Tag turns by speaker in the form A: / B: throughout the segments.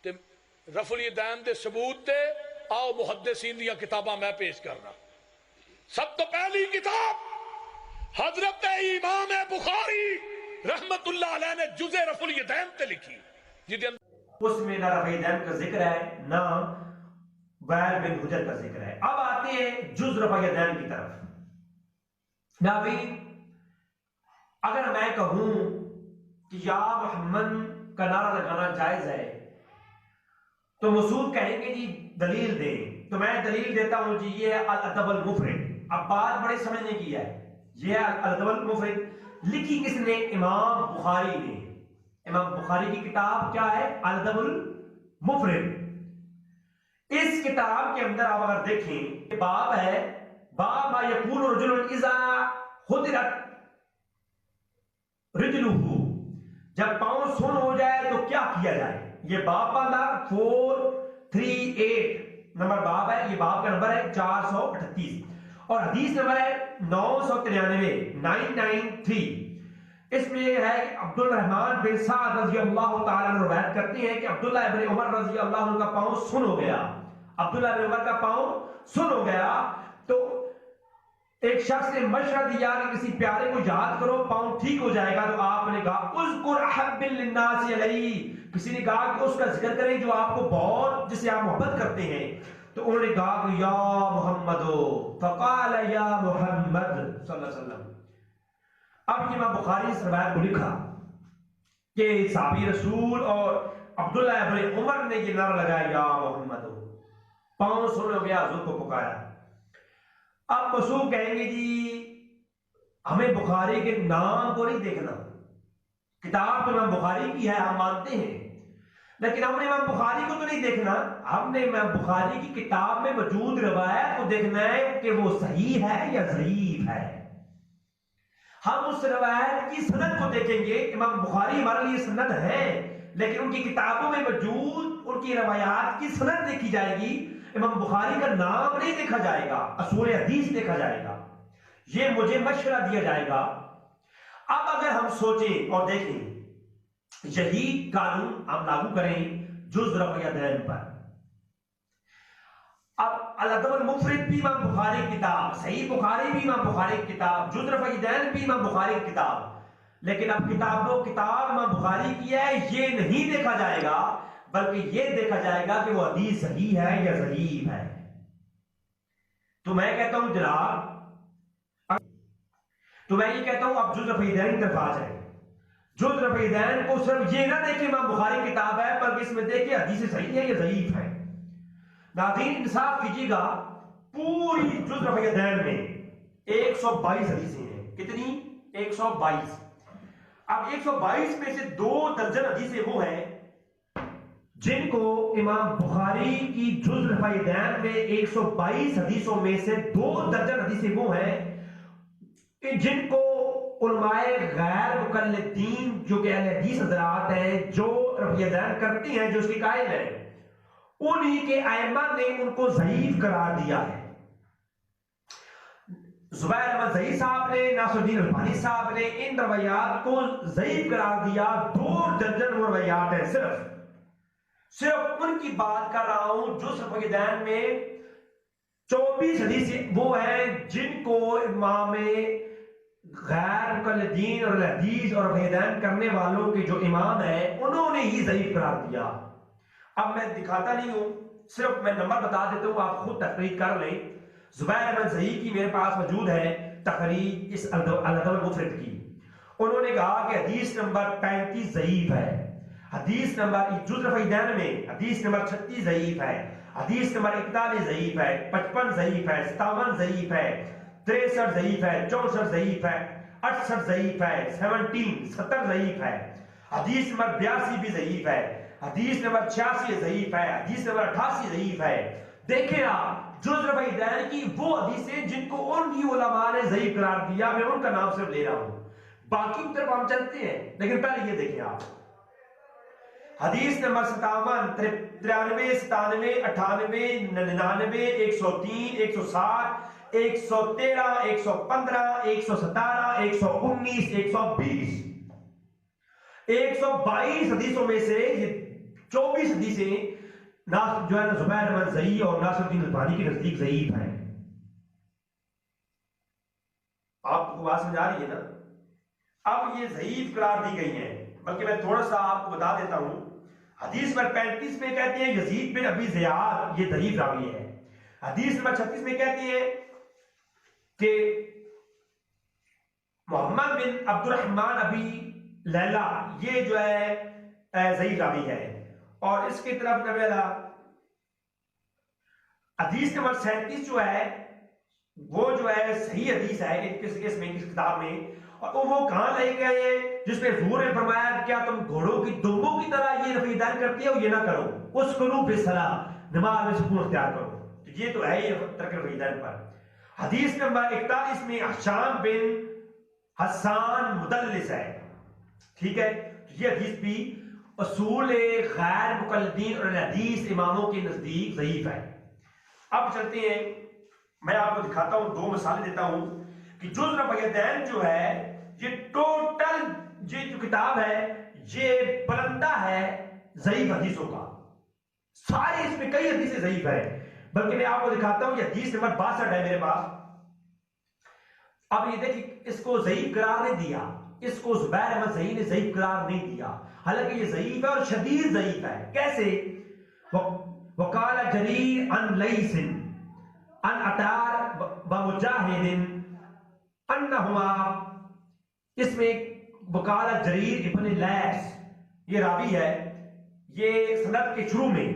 A: تے رفع الیدین دے ثبوت تے آؤ محدثین دیا کتاباں میں پیش کرنا. سب تو پہلی کتاب حضرت امام بخاری رحمت اللہ علیہ نے جز رفع الیدین تے لکھی،
B: اس میں نہ رفع الیدین کا ذکر ہے نہ وائل بن حجر کا ذکر ہے. اب آتے ہیں جز رفع الیدین کی طرف. ناظرین، اگر میں کہوں کہ یا محمد کا نعرہ لگانا جائز ہے تو مسعود کہیں گے جی دلیل دیں، تو میں دلیل دیتا ہوں جی یہ الادب المفرد. اب بات بڑے سمجھنے کی ہے. یہ الادب المفرد لکھی کس نے؟ امام بخاری نے. امام بخاری کی کتاب کیا ہے؟ الادب المفرد. اس کتاب کے اندر آپ اگر دیکھیں باب ہے، باب ما یقول رجل اذا خدرت رجلہ، جب پاؤں سن ہو جائے تو کیا کیا جائے. یہ باب باندھا 438 نمبر باب ہے. یہ باب کا نمبر ہے 438 اور حدیث نمبر ہے 993. اس میں یہ ہے کہ عبد الرحمن بن سعد رضی اللہ تعالیٰ عنہ روایت کرتے ہیں کہ عبداللہ ابن عمر رضی اللہ عنہ کا پاؤں سن ہو گیا. عبداللہ ابن عمر کا پاؤں سن ہو گیا تو ایک شخص نے مشورہ دیا کہ کسی پیارے کو یاد کرو پاؤں ٹھیک ہو جائے گا. تو آپ نے کہا اذکر احب للناس علیہ، کسی نے کہا کہ اس کا ذکر کریں جو آپ کو بہت، جسے آپ محبت کرتے ہیں. تو انہوں نے کہا کہ یا محمد، فقال یا محمد صلی اللہ علیہ وسلم. اب امام بخاری اس روایت کو لکھا کہ صحابی رسول اور عبداللہ ابن عمر نے یہ نعرہ لگایا یا محمد، پاؤں سن ہو گیا، حضور کو پکارا. اب مسعود کہیں گے جی ہمیں بخاری کے نام کو نہیں دیکھنا، کتاب تو امام بخاری کی ہے ہم مانتے ہیں، لیکن ہم نے امام بخاری کو تو نہیں دیکھنا، ہم نے امام بخاری کی کتاب میں موجود روایت کو دیکھنا ہے کہ وہ صحیح ہے یا ضعیف ہے. ہم اس روایت کی سند کو دیکھیں گے. امام بخاری ہمارے لیے سند ہے، لیکن ان کی کتابوں میں موجود ان کی روایات کی سند دیکھی جائے گی. امام بخاری کا نام نہیں دیکھا جائے گا، اصول حدیث دیکھا جائے گا. یہ مجھے مشورہ دیا جائے گا. اب اگر ہم سوچیں اور دیکھیں یہی قانون ہم لاگو کریں جز رفع الیدین پر. اب الادب المفرد بھی امام بخاری کی کتاب، صحیح بخاری بھی امام بخاری کی کتاب، جز رفع الیدین بھی امام بخاری کی کتاب، لیکن اب کتاب امام بخاری کی ہے یہ نہیں دیکھا جائے گا، بلکہ یہ دیکھا جائے گا کہ وہ حدیث صحیح ہے یا ضعیف ہے. تو میں کہتا ہوں جناب، تو میں یہ کہتا ہوں اب جز رفع الیدین کی طرف آ جائیں. جز رفع الیدین کو صرف یہ نہ دیکھیں امام بخاری کی کتاب ہے، بلکہ اس میں دیکھیں حدیث صحیح ہے یا ضعیف ہے. ناظرین انصاف کیجیے گا، پوری جز رفع الیدین میں 122 حدیثیں ہیں. کتنی؟ 122. اب 122 میں سے 2 درجن حدیثیں وہ ہیں جن کو امام بخاری کی جز رفع الیدین میں 122 حدیثوں میں سے 2 درجن حدیثیں وہ ہیں کہ جن کو علماء غیر مقلدین جو کہ اہل حدیث حضرات ہیں جو رفع الیدین کرتی ہیں، جو اس کی قائل ہیں، انہی کے ائمہ نے ان کو ضعیف قرار دیا ہے. زبیر احمد زئی صاحب نے، ناصر الدین البانی صاحب نے ان روایات کو ضعیف قرار دیا. 2 درجن وہ روایات ہیں. صرف ان کی بات کر رہا ہوں. جز رفع الیدین میں 24 حدیثیں وہ ہیں جن کو امام غیر مقلدین اور حدیث اور رفع الیدین کرنے والوں کے جو امام ہیں انہوں نے ہی ضعیف قرار دیا. اب میں دکھاتا نہیں ہوں، صرف میں نمبر بتا دیتا ہوں، آپ خود تحقیق کر لیں. زبیر احمد زئی کی میرے پاس موجود ہے تخریج اس الادب المفرد کی. انہوں نے کہا کہ حدیث نمبر 35 ضعیف ہے، حدیث نمبر جز رفع الیدین میں حدیث نمبر 36 ضعیف ہے، حدیث نمبر 41 ضعیف ہے، 55 ضعیف ہے، 57 ضعیف ہے، 63 ضعیف ہے، 64 ضعیف ہے، 68 ضعیف ہے، 70 ضعیف ہے، حدیث نمبر 82 بھی ضعیف ہے، حدیث نمبر 86 ضعیف ہے، حدیث نمبر 88 ضعیف ہے. دیکھیں آپ جز رفع الیدین کی وہ حدیثیں جن کو ان کی علماء نے ضعیف قرار دیا، میں ان کا نام صرف لے رہا ہوں، باقی کی طرف ہم چلتے ہیں. لیکن پہلے یہ دیکھیں آپ حدیث نمبر 57 93 97 98 99 103 107 113 115 117 119 120 122 حدیثوں میں سے یہ 24 24 حدیثیں جو ہے نا زبیر احمد زئی اور ناصر الدین البانی کے نزدیک ضعیف ہیں. آپ کو بات سمجھ آ رہی ہے نا؟ اب یہ ضعیف قرار دی گئی ہیں، بلکہ میں تھوڑا سا آپ کو بتا دیتا ہوں. حدیث نمبر 35 میں کہتے ہیں یزید بن ابی زیاد یہ ضعیف راوی ہے. حدیث نمبر 36 میں کہتے ہیں کہ محمد بن عبد الرحمن ابی لیلا یہ جو ہے ضعیف راوی ہے. اور اس کی طرف حدیث نمبر 37 جو ہے وہ جو ہے صحیح حدیث ہے کس کتاب میں، اور وہ کہاں لے گئے جس میں حضور نے فرمایا کیا تم گھوڑوں کی دمبوں کی طرح یہ رفع دین کرتے ہو؟ یہ نہ کرو، اس کرو بصلاح، نماز میں سکون اختیار کرو. یہ تو ہے یہ ترک رفع دین پر. حدیث نمبر 41 میں حشام بن حسان مدلس ہے، ٹھیک ہے. یہ حدیث بھی اصول غیر مقلدین اور حدیث اماموں کے نزدیک ضعیف ہے. اب چلتے ہیں، میں آپ کو دکھاتا ہوں، دو مثالیں دیتا ہوں کہ جز رفع دین جو ہے یہ ٹوٹل یہ جو کتاب ہے یہ بلندہ ہے ضعیف حدیثوں کا. سارے اس میں کئی حدیثیں ضعیف ہے، بلکہ میں آپ کو دکھاتا ہوں. یہ حدیث نمبر 62 ہے میرے پاس. اب یہ دیکھیں اس کو ضعیف قرار نہیں دیا، اس کو زبیر احمد زئی نے ضعیف قرار نہیں دیا، حالانکہ یہ ضعیف ہے اور شدید ضعیف ہے. کیسے؟ وقال جریر عن لیث عن عطار ومجاہد انہما، اس میں وقال جریر ابن لیث یہ راوی ہے، یہ سند کے شروع میں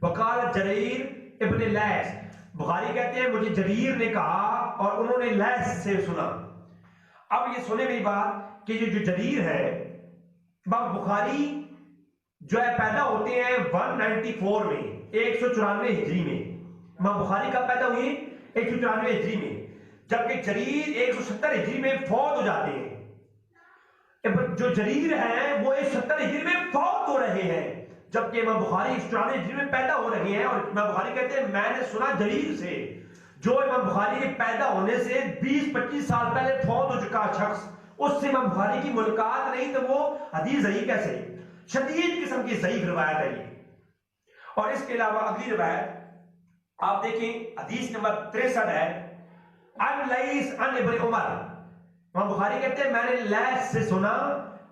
B: وقال جریر ابن لیث، بخاری کہتے ہیں مجھے جریر نے کہا اور انہوں نے لیث سے سنا. اب یہ سنے میری بات کہ یہ جو جریر ہے بخاری جو ہے پیدا ہوتے ہیں 194 میں 194 ہجری میں. امام بخاری کا پیدا ہوئی 194 ہجری میں، جبکہ جریر 170 ہجری میں فوت ہو جاتے ہیں. جو جریر ہیں وہ 170 ہجری میں فوت ہو رہے ہیں، جبکہ امام بخاری 194 ہجری میں پیدا ہو رہے ہیں. اور امام بخاری کہتے ہیں میں نے سنا جریر سے، جو امام بخاری کے پیدا ہونے سے 20-25 سال پہلے فوت ہو چکا شخص، اس سے امام بخاری کی ملاقات نہیں تو وہ حدیث ضعیف کیسے؟ شدید قسم کی ضعیف روایت ہے یہ. اور اس کے علاوہ اگلی روایت آپ دیکھیں، حدیث نمبر 63 ہے، عن لیث عن ابن عمر. امام بخاری کہتے ہیں میں نے لیث سے سنا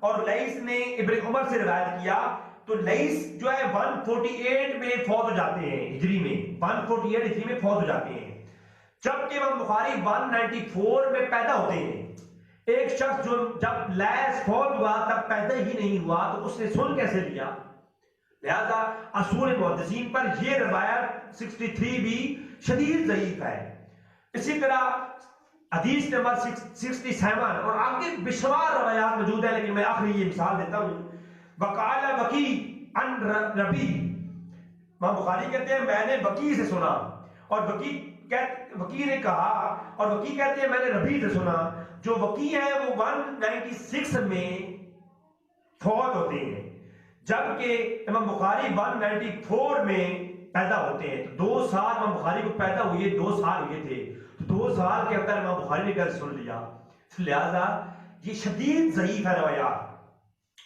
B: اور لیث نے ابن عمر سے روایت کیا. تو لیث جو ہے 148 میں فوت ہو جاتے ہیں ہجری میں، 148 ہجری میں فوت ہو جاتے ہیں، جبکہ امام بخاری 194 میں پیدا ہوتے ہیں. ایک شخص جو جب لیث فوت ہوا تب پیدا ہی نہیں ہوا تو اس نے سن کیسے لیا؟ لہذا اصول محدثین پر یہ روایت 63 بھی شدید ضعیف ہے. اسی طرح حدیث نمبر 67 اور آگے بشمار روایات موجود ہیں، لیکن میں آخری یہ مثال دیتا ہوں. وقال وکی عن ربی، امام بخاری کہتے ہیں میں نے وکی سے سنا، اور وکی نے کہا، اور وکی کہتے ہیں میں نے ربی سے سنا. جو وکی ہے وہ 196 میں فوت ہوتے ہیں، جبکہ امام بخاری 194 میں پیدا ہوتے ہیں. تو 2 سال امام بخاری کو پیدا ہوئے، 2 سال ہوئے تھے، تو 2 سال کے اندر امام بخاری نے کیا سن لیا. لہذا یہ شدید ضعیف ہے روایات.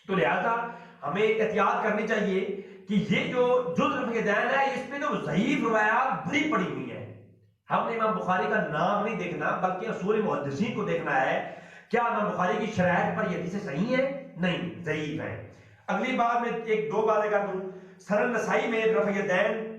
B: تو لہذا ہمیں احتیاط کرنی چاہیے کہ یہ جو جز رفع دین ہے اس میں تو ضعیف روایات بھری پڑی ہوئی ہیں. ہم نے امام بخاری کا نام نہیں دیکھنا بلکہ اصول محدثین کو دیکھنا ہے. کیا امام بخاری کی شرائط پر یہ حدیثیں صحیح ہیں؟ نہیں، ضعیف ہیں. اگلی بات میں 1-2 باتیں کر دوں. سنن نسائی میں رفع دین